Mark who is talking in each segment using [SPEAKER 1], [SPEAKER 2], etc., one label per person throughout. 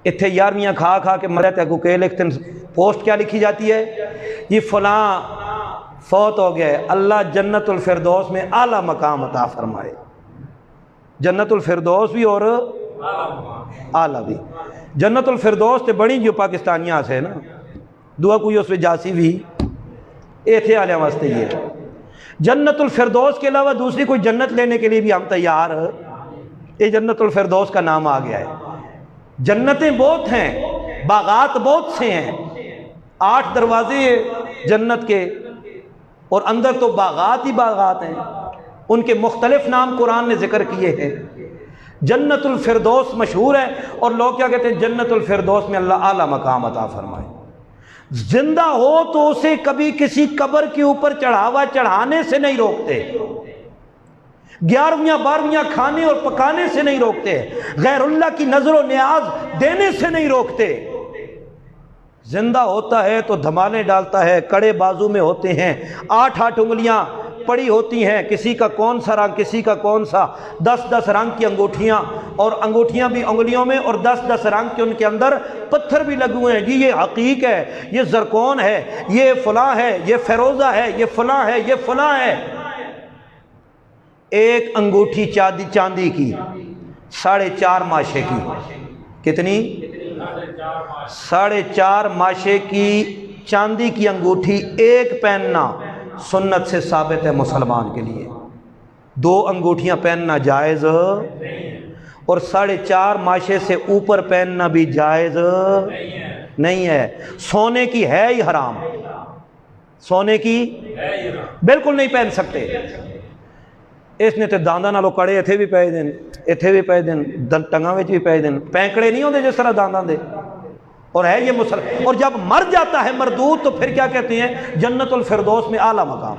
[SPEAKER 1] اتھے یارویاں کھا کھا کے مرے تے کو کہ لکھتے پوسٹ کیا لکھی جاتی ہے؟ یہ فلاں فوت ہو گیا ہے، اللہ جنت الفردوس میں اعلیٰ مقام عطا فرمائے، جنت الفردوس بھی اور اعلیٰ بھی۔ جنت الفردوس تے بڑی جو پاکستانیاں سے نا دعا کوئی اس میں جاسی بھی ایتھے آلیاں واسطے یہ ہے۔ جنت الفردوس کے علاوہ دوسری کوئی جنت لینے کے لیے بھی ہم تیار، یہ جنت الفردوس کا نام آ گیا ہے۔ جنتیں بہت ہیں، باغات بہت سے ہیں، 8 دروازے جنت کے، اور اندر تو باغات ہی باغات ہیں، ان کے مختلف نام قرآن نے ذکر کیے ہیں۔ جنت الفردوس مشہور ہے، اور لوگ کیا کہتے ہیں؟ جنت الفردوس میں اللہ اعلیٰ مقام عطا فرمائے۔ زندہ ہو تو اسے کبھی کسی قبر کے اوپر چڑھاوا چڑھانے سے نہیں روکتے، 11ویں 12ویں کھانے اور پکانے سے نہیں روکتے، غیر اللہ کی نظر و نیاز دینے سے نہیں روکتے۔ زندہ ہوتا ہے تو دھمالے ڈالتا ہے، کڑے بازو میں ہوتے ہیں، 8 انگلیاں پڑی ہوتی ہیں، کسی کا کون سا رنگ، کسی کا کون سا، 10 رنگ کی انگوٹھیاں، اور انگوٹھیاں بھی انگلیوں میں، اور 10 رنگ کے ان کے اندر پتھر بھی لگے ہوئے ہیں، جی یہ حقیق ہے، یہ زرکون ہے، یہ فلاں ہے، یہ فیروزہ ہے، یہ فلاں ہے، یہ فلاں ہے۔ ایک انگوٹھی چاندی کی 4.5 ماشے کی، کتنی؟ 4.5 ماشے کی چاندی کی انگوٹھی ایک پہننا سنت سے ثابت ہے مسلمان کے لیے، 2 انگوٹھیاں پہننا جائز، اور 4.5 ماشے سے اوپر پہننا بھی جائز نہیں ہے۔ سونے کی ہے ہی حرام، سونے کی بالکل نہیں پہن سکتے۔ اس نے تے دانداں نالوں کڑے اتھے بھی پے دین، اتھے بھی پے دین، ٹنگاں وچ بھی پے دین، پینکڑے نہیں ہوندے جس طرح دانداں دے، اور ہے یہ مسلمان۔ اور جب مر جاتا ہے مردود تو پھر کیا کہتے ہیں؟ جنت الفردوس میں اعلیٰ مقام۔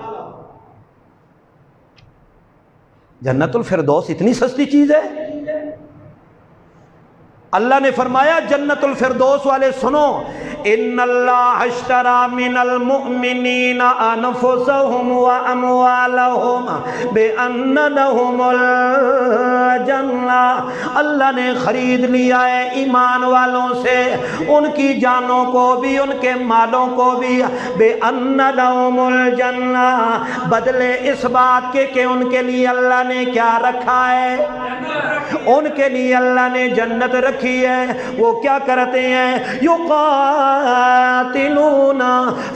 [SPEAKER 1] جنت الفردوس اتنی سستی چیز ہے؟ اللہ نے فرمایا جنت الفردوس والے سنو، ان اللہ اشتری من المؤمنین انفسهم واموالهم بان لهم الجنہ، اللہ نے خرید لیا ہے ایمان والوں سے ان کی جانوں کو بھی، ان کے مالوں کو بھی، بان لهم الجنہ، بدلے اس بات کے کہ ان کے لیے اللہ نے کیا رکھا ہے؟ ان کے لیے اللہ نے جنت رکھی ہے۔ وہ کیا کرتے ہیں؟ یقاتلون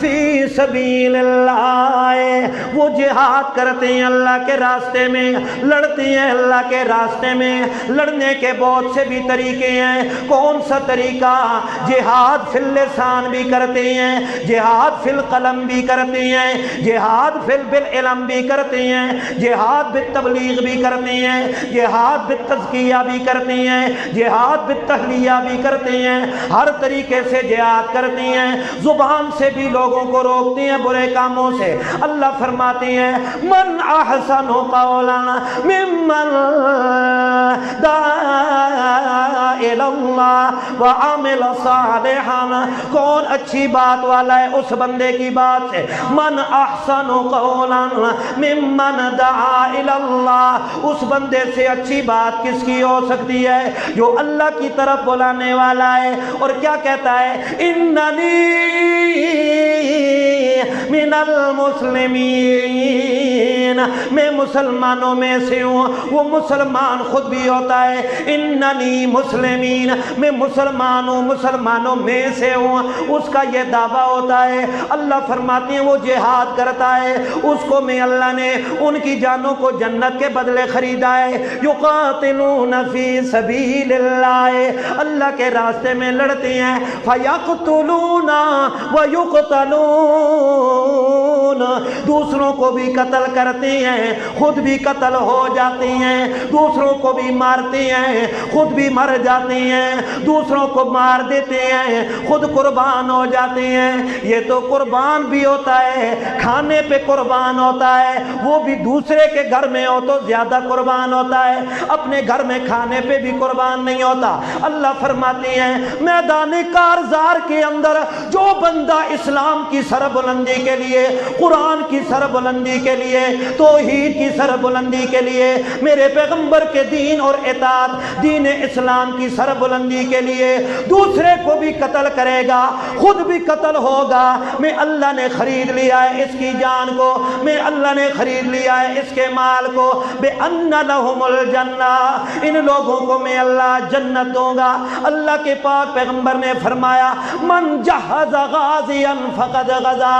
[SPEAKER 1] فی سبیل اللہ، وہ جہاد کرتے ہیں اللہ کے راستے میں، لڑتے ہیں اللہ کے راستے میں۔ لڑنے کے بہت سے بھی طریقے ہیں، کون سا طریقہ؟ جہاد فی اللسان بھی کرتے ہیں، جہاد فی القلم بھی کرتے ہیں، جہاد فی بالعلم بھی کرتے ہیں، جہاد بالتبلیغ بھی کرتے ہیں، جہاد بالتزکیہ بھی کرتے ہیں، جہاد بالتحلیہ بھی کرتے ہیں، ہر طریقے سے جہاد کرتے ہیں، زبان سے بھی لوگوں کو روکتے ہیں برے کاموں سے۔ اللہ فرماتے ہیں من احسن قولا ممن دعا الی اللہ وعمل صالحا، کون اچھی بات والا ہے اس بندے کی بات سے؟ من احسن قولا ممن دعا الی اللہ، اس بندے سے اچھی بات کس کی ہو سکتی ہے؟ جو اللہ کی طرف بلانے والا ہے، اور کیا کہتا ہے؟ اننی من المسلمین، میں مسلمانوں میں سے ہوں۔ وہ مسلمان خود بھی ہوتا ہے، اننی مسلمین، میں مسلمان ہوں، مسلمانوں میں سے ہوں، اس کا یہ دعویٰ ہوتا ہے۔ اللہ فرماتے ہیں وہ جہاد کرتا ہے، اس کو میں اللہ نے ان کی جانوں کو جنت کے بدلے خریدا ہے۔ یقاتلون فی سبیل اللہ، اللہ کے راستے میں لڑتے ہیں، فیقتلون ویقتلون، دوسروں کو بھی قتل کرتے ہیں، خود بھی قتل ہو جاتے ہیں، دوسروں کو بھی مارتے ہیں، خود بھی مر جاتے ہیں، دوسروں کو مار دیتے ہیں، خود قربان ہو جاتے ہیں۔ یہ تو قربان بھی ہوتا ہے، کھانے پہ قربان ہوتا ہے، وہ بھی دوسرے کے گھر میں ہو تو زیادہ قربان ہوتا ہے، اپنے گھر میں کھانے پہ بھی قربان نہیں ہوتا۔ اللہ فرماتے ہیں میدان کارزار کے اندر جو بندہ اسلام کی سربلندی کے لیے، قرآن کی سربلندی کے لیے توحید کی سربلندی کے لیے، میرے پیغمبر کے دین اور اطاعت دین اسلام کی سربلندی کے لیے دوسرے کو بھی قتل کرے گا، خود بھی قتل ہوگا، میں اللہ نے خرید لیا ہے اس کی جان کو، میں اللہ نے خرید لیا ہے اس کے مال کو، بِأَنَّ لَهُمُ الْجَنَّةِ، ان لوگوں کو میں اللہ جنت دوں گا۔ اللہ کے پاک پیغمبر نے فرمایا من جہز غازیا فقد غزا،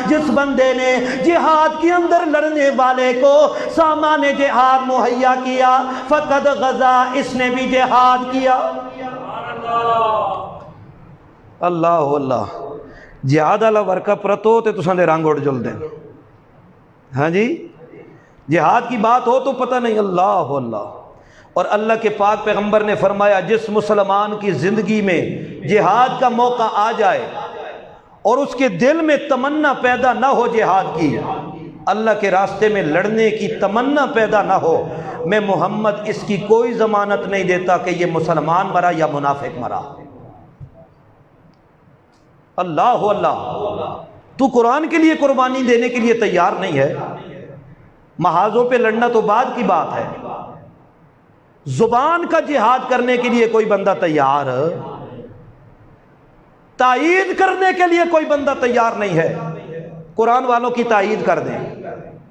[SPEAKER 1] جس بندے نے جہاد کے اندر لڑنے والے کو سامان جہاد مہیا کیا، فقد غزا، اس نے بھی جہاد کیا۔ اللہ اللہ، جہاد والا ورکا پرتو تے تساں دے رنگ اڑ جل دیں۔ ہاں جی، جہاد کی بات ہو تو پتہ نہیں، اللہ اللہ۔ اور اللہ کے پاک پیغمبر نے فرمایا جس مسلمان کی زندگی میں جہاد کا موقع آ جائے اور اس کے دل میں تمنا پیدا نہ ہو جہاد کی، اللہ کے راستے میں لڑنے کی تمنا پیدا نہ ہو، میں محمد اس کی کوئی ضمانت نہیں دیتا کہ یہ مسلمان مرا یا منافق مرا۔ اللہ اللہ، تو قرآن کے لیے قربانی دینے کے لیے تیار نہیں ہے، محاذوں پہ لڑنا تو بعد کی بات ہے، زبان کا جہاد کرنے کے لیے کوئی بندہ تیار، تائید کرنے کے لیے کوئی بندہ تیار نہیں ہے۔ قرآن والوں کی تائید کر دیں،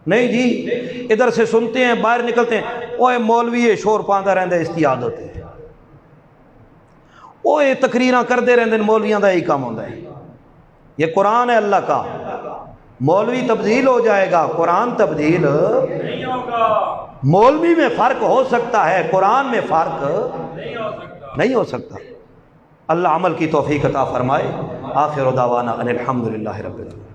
[SPEAKER 1] نہیں جی ادھر سے سنتے ہیں باہر نکلتے ہیں، اوے مولوی شور پاندہ رہندہ اس کی عادت ہے، اوے تقریراں کردے رہندے مولویاں دا ہی کام ہوندہ ہے۔ یہ قرآن ہے اللہ کا، مولوی تبدیل ہو جائے گا، قرآن تبدیل نہیں ہوگا۔ مولوی میں فرق ہو سکتا ہے، قرآن میں فرق نہیں ہو سکتا۔ اللہ عمل کی توفیق عطا فرمائے۔ آخر دعوانا ان الحمدللہ رب العالمین۔